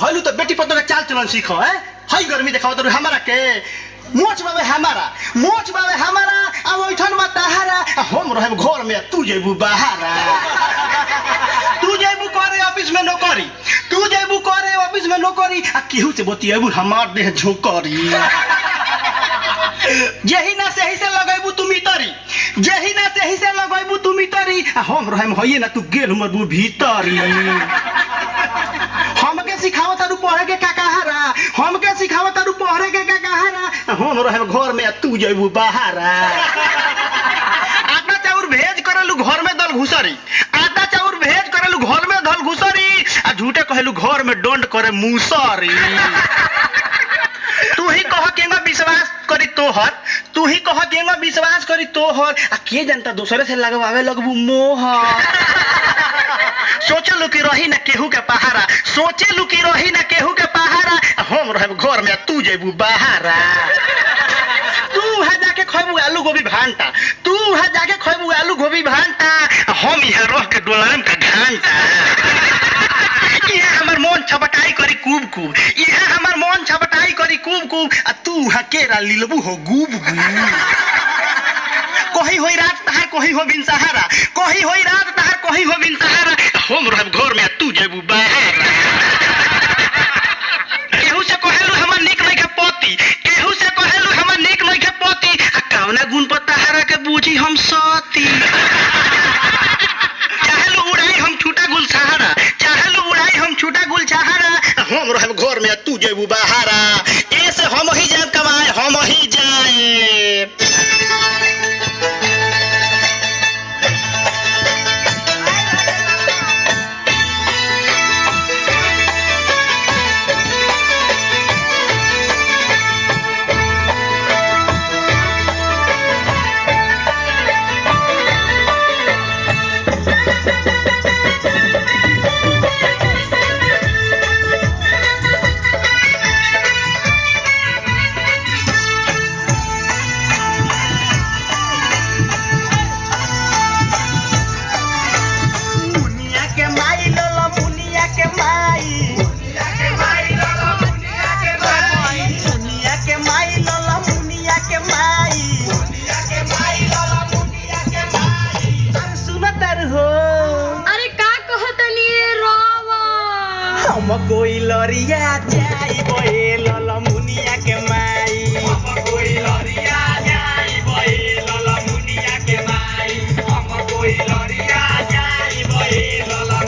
भइलु त बेटी पतो के चाल चलन सीख है हई गर्मी देखाओ त हमारा के मोच बाबे हमारा अब ओठन में तहारा हम रहब घर में तू जेबू बाहरा तू जेबू करे ऑफिस में नौकरी आ केहू से बतिएबू हमार देह झोकरी जेही ना सेही से लगैबू तू मितरी आ हम रहम होइए ना तू गेल मरबू भीतरी हमके सिखावत तारू पढ़े के काकाहारा हम रहम घर में तू जेबू बाहरा आटा चाउर भेज करलू घर में दल घुसरी आ झूठे कहलू घर में डोंड करे मुसरी तू ही कह केंगा विश्वास करी तोहर आ के जनता दूसरे से लगवावे लगबू मोहर सोचलू कि रही ना केहू के पहारा हम रहब घर में तू जेबू बाहरा तू है जाके खैबू आलू गोभी भांटा हम यहाँ रह के डोलाम का घंटा यहाँ हमर मन छपटाई करी कूब आ तू यहाँ केरा लीलबू हो गुब कहीं होई रात तहार कहीं हो बिन सहारा हम रहब घर में तू जेबू बाहर केहू से कहेलू हमर निक नहीं के पति आ कौना गुण पर तहारा के बूझी हम सती चाहेलू उड़ाई हम छूटा गुल सहारा हम रहब घर में तू जेबू बाहरा